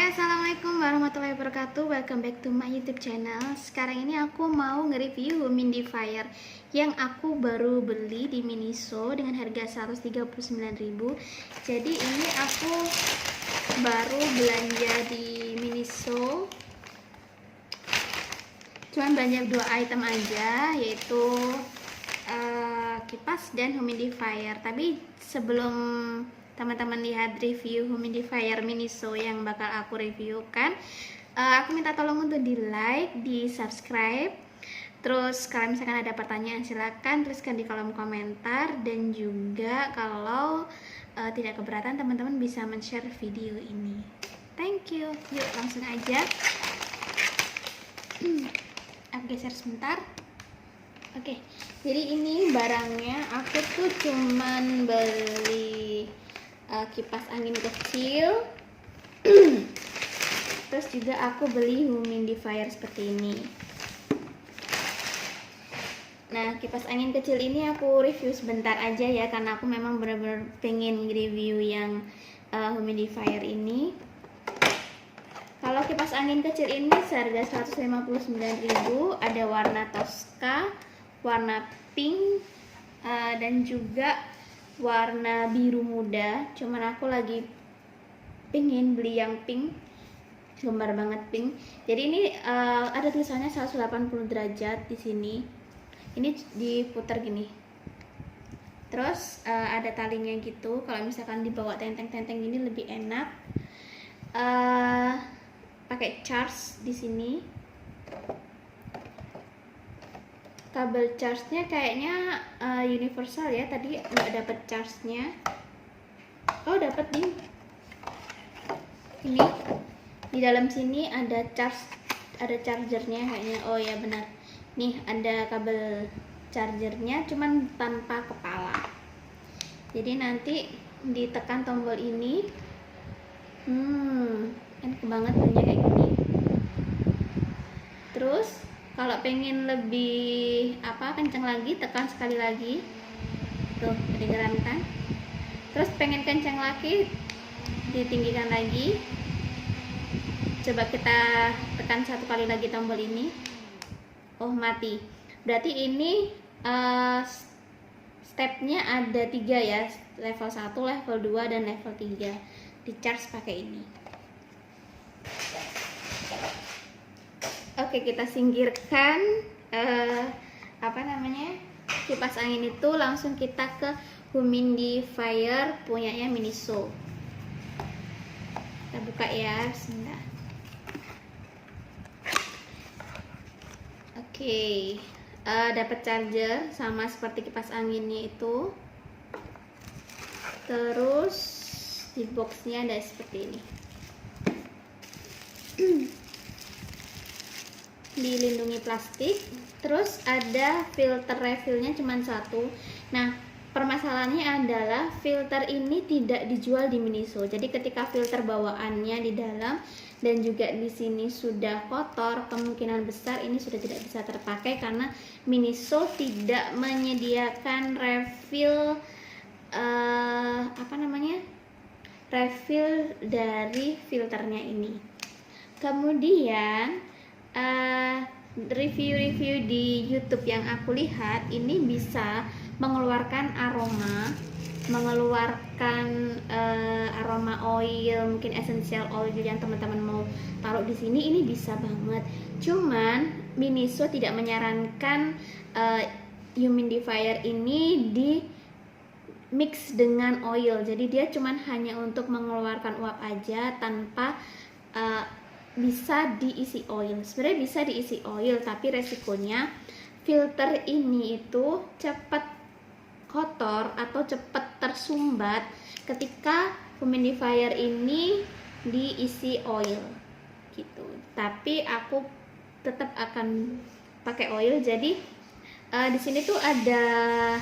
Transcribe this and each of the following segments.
Assalamualaikum warahmatullahi wabarakatuh. Welcome back to my YouTube channel. Sekarang ini aku mau nge-review humidifier yang aku baru beli di Miniso dengan harga 139.000. Jadi ini aku baru belanja di Miniso. Cuman belanja 2 item aja, yaitu kipas dan humidifier. Tapi sebelum teman-teman lihat review humidifier Miniso yang bakal aku reviewkan, aku minta tolong untuk di like, di subscribe. Terus kalau misalkan ada pertanyaan silahkan tuliskan di kolom komentar, dan juga kalau tidak keberatan teman-teman bisa men-share video ini. Thank you. Yuk langsung aja. Aku geser sebentar. Oke, jadi ini barangnya. Aku tuh cuman beli kipas angin kecil. Terus juga aku beli humidifier seperti ini. Nah, kipas angin kecil ini aku review sebentar aja ya, karena aku memang benar-benar pengen review yang humidifier ini. Kalau kipas angin kecil ini seharga 159.000, ada warna Tosca, warna pink, dan juga warna biru muda. Cuman aku lagi pengen beli yang pink, gemar banget pink. Jadi ini ada tulisannya 180 derajat di sini. Ini diputar gini. Terus ada talinya gitu. Kalau misalkan dibawa tenteng-tenteng ini lebih enak. Pakai charge di sini. Kabel charge-nya kayaknya universal ya. Tadi nggak dapet charge-nya. Oh, dapet nih. Ini di dalam sini ada chargernya kayaknya. Oh ya benar. Nih ada kabel chargernya, cuman tanpa kepala. Jadi nanti ditekan tombol ini. Enak banget bunyinya kayak gini. Terus kalau pengen lebih kencang lagi, tekan sekali lagi. Tuh, kedengeran kan? Terus pengen kencang lagi, ditinggikan lagi. Coba kita tekan 1 kali lagi tombol ini. Oh, mati. Berarti ini stepnya ada 3 ya. Level 1, level 2, dan level 3. Di charge pakai ini. Oke, kita singkirkan kipas angin itu, langsung kita ke humidifier punyanya Miniso. Kita buka ya, bismillah. Oke, dapat charger sama seperti kipas anginnya itu. Terus di boxnya ada seperti ini. Dilindungi plastik. Terus ada filter refillnya cuma 1. Nah, permasalahannya adalah filter ini tidak dijual di Miniso. Jadi ketika filter bawaannya di dalam dan juga di sini sudah kotor, kemungkinan besar ini sudah tidak bisa terpakai karena Miniso tidak menyediakan refill refill dari filternya ini. Kemudian review-review di YouTube yang aku lihat ini bisa mengeluarkan aroma, aroma oil, mungkin essential oil yang teman-teman mau taruh di sini, ini bisa banget. Cuman Miniso tidak menyarankan humidifier ini di mix dengan oil. Jadi dia cuman hanya untuk mengeluarkan uap aja tanpa bisa diisi oil. Sebenarnya bisa diisi oil, tapi resikonya filter ini itu cepat kotor atau cepat tersumbat ketika humidifier ini diisi oil gitu. Tapi aku tetap akan pakai oil. Jadi di sini tuh ada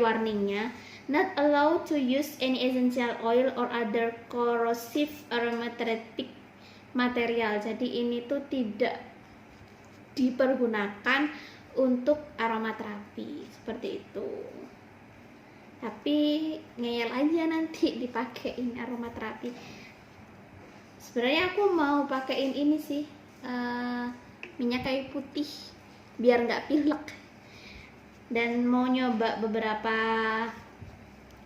warningnya, not allowed to use any essential oil or other corrosive aromatic material. Jadi ini tuh tidak dipergunakan untuk aromaterapi seperti itu. Tapi ngeyel aja nanti dipakein aromaterapi. Sebenarnya aku mau pakein ini sih, minyak kayu putih biar nggak pilek, dan mau nyoba beberapa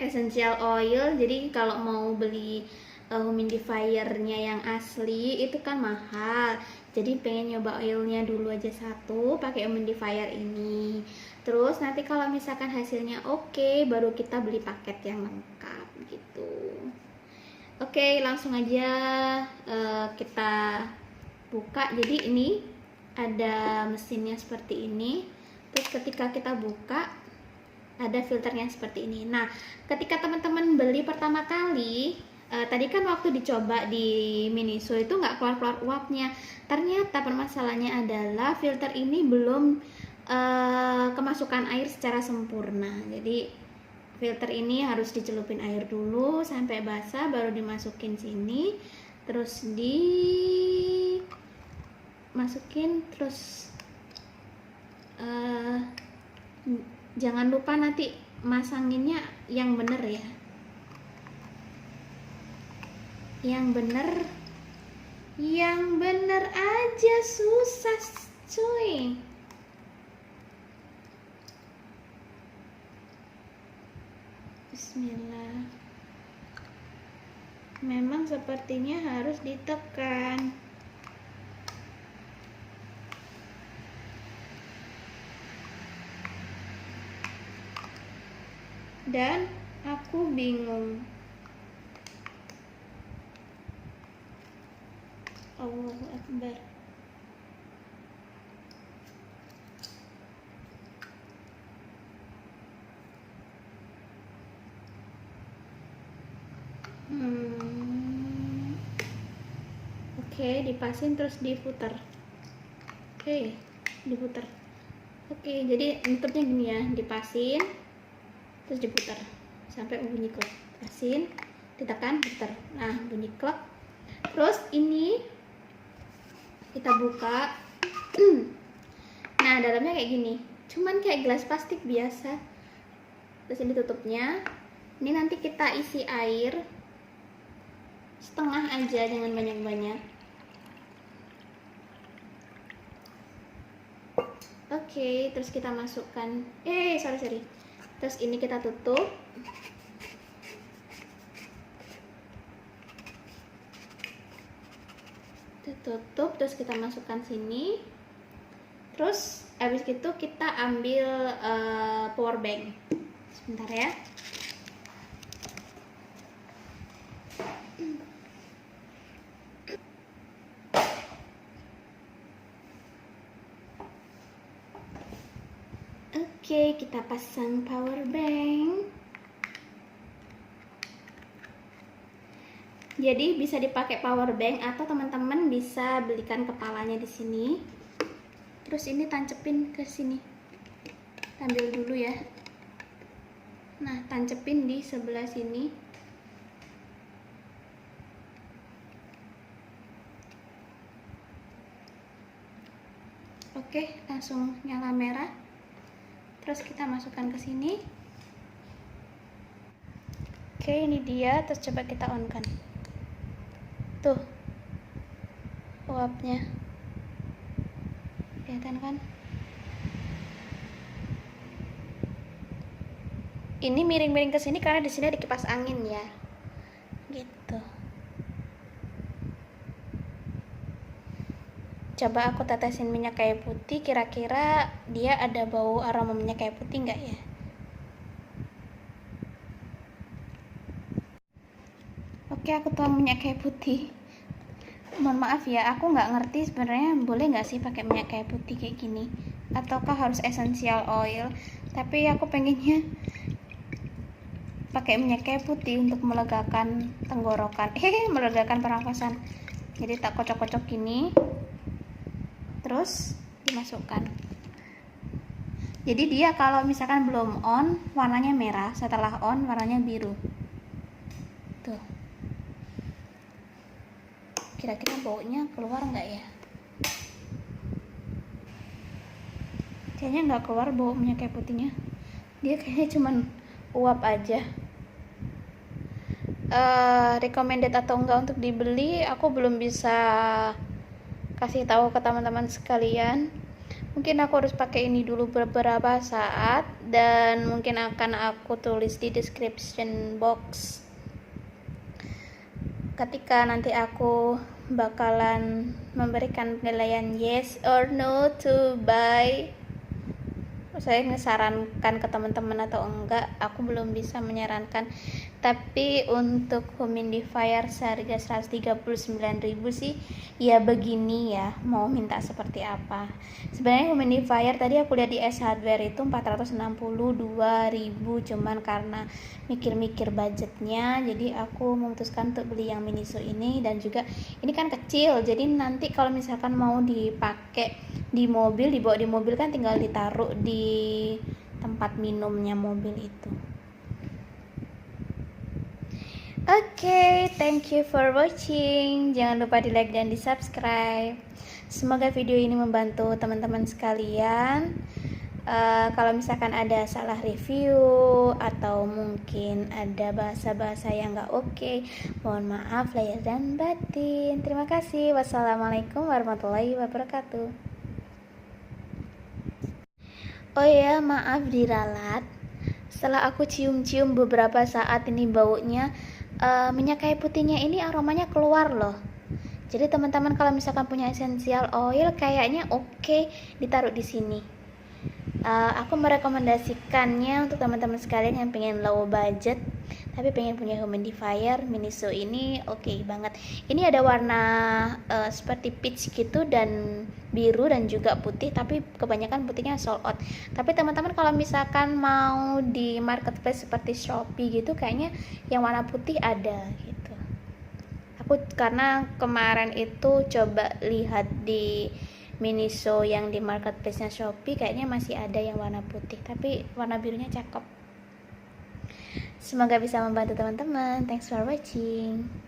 essential oil. Jadi kalau mau beli humidifiernya yang asli itu kan mahal, jadi pengen nyoba oilnya dulu aja satu pakai humidifier ini. Terus nanti kalau misalkan hasilnya oke, baru kita beli paket yang lengkap gitu. Oke, langsung aja kita buka. Jadi ini ada mesinnya seperti ini. Terus ketika kita buka ada filternya seperti ini. Nah, ketika teman-teman beli pertama kali, tadi kan waktu dicoba di Miniso itu nggak keluar-keluar uapnya. Ternyata permasalahannya adalah filter ini belum kemasukan air secara sempurna. Jadi filter ini harus dicelupin air dulu sampai basah, baru dimasukin sini, terus dimasukin, terus jangan lupa nanti masanginnya yang bener ya, yang bener aja, susah cuy. Bismillah. Memang sepertinya harus ditekan. Dan aku bingung. Allahu Akbar. Oke, dipasin terus diputar. Oke, diputar. Oke, jadi nutupnya gini ya, dipasin terus diputar sampai bunyi klek. Pasin, ditekan, putar. Nah, bunyi klek. Terus ini kita buka. Nah, dalamnya kayak gini. Cuman kayak gelas plastik biasa. Terus ini tutupnya. Ini nanti kita isi air setengah aja, jangan banyak-banyak. Oke, terus kita masukkan. Sorry. Terus ini kita tutup. Tutup, terus kita masukkan sini. Terus habis itu kita ambil power bank. Sebentar ya. Oke, kita pasang power bank. Jadi bisa dipakai power bank atau teman-teman bisa belikan kepalanya di sini. Terus ini tancepin ke sini. Ambil dulu ya. Nah, tancepin di sebelah sini. Oke, langsung nyala merah. Terus kita masukkan ke sini. Oke, ini dia. Terus coba kita on kan. Tuh, uapnya kelihatan kan? Ini miring-miring ke sini karena di sini ada kipas angin ya, gitu. Coba aku tetesin minyak kayu putih, kira-kira dia ada bau aroma minyak kayu putih nggak ya? Oke, aku tuang minyak kayu putih. Mohon maaf ya, aku nggak ngerti sebenarnya boleh nggak sih pakai minyak kayu putih kayak gini, ataukah harus essential oil. Tapi aku pengennya pakai minyak kayu putih untuk melegakan tenggorokan, melegakan pernafasan. Jadi tak kocok-kocok gini. Terus dimasukkan. Jadi dia kalau misalkan belum on warnanya merah, setelah on warnanya biru. Tuh. Kira-kira baunya keluar nggak ya? Kayaknya nggak keluar bau minyak kayu putihnya. Dia kayaknya cuman uap aja. recommended atau enggak untuk dibeli, aku belum bisa kasih tahu ke teman-teman sekalian. Mungkin aku harus pakai ini dulu beberapa saat, dan mungkin akan aku tulis di description box ketika nanti aku bakalan memberikan penilaian yes or no to buy. Saya ngesarankan ke teman-teman atau enggak, aku belum bisa menyarankan. Tapi untuk humidifier seharga 139.000 sih ya begini ya, mau minta seperti apa. Sebenarnya humidifier tadi aku lihat di S Hardware itu 462.000, cuman karena mikir-mikir budgetnya jadi aku memutuskan untuk beli yang Miniso ini. Dan juga ini kan kecil, jadi nanti kalau misalkan mau dipakai di mobil, dibawa di mobil kan tinggal ditaruh di tempat minumnya mobil itu. Oke, thank you for watching. Jangan lupa di like dan di subscribe. Semoga video ini membantu teman-teman sekalian. Kalau misalkan ada salah review atau mungkin ada bahasa-bahasa yang gak oke, mohon maaf lahir dan batin. Terima kasih. Wassalamualaikum warahmatullahi wabarakatuh. Oh ya, maaf diralat. Setelah aku cium-cium beberapa saat ini baunya, minyak kayu putihnya ini aromanya keluar loh. Jadi teman-teman kalau misalkan punya essential oil kayaknya oke ditaruh di sini. Aku merekomendasikannya untuk teman-teman sekalian yang pengen low budget tapi pengen punya humidifier. Miniso ini oke banget. Ini ada warna seperti peach gitu dan biru dan juga putih, tapi kebanyakan putihnya sold out. Tapi teman-teman kalau misalkan mau di marketplace seperti Shopee gitu, kayaknya yang warna putih ada gitu. Aku karena kemarin itu coba lihat di Miniso yang di marketplace-nya Shopee, kayaknya masih ada yang warna putih, tapi warna birunya cakep. Semoga bisa membantu teman-teman. Thanks for watching.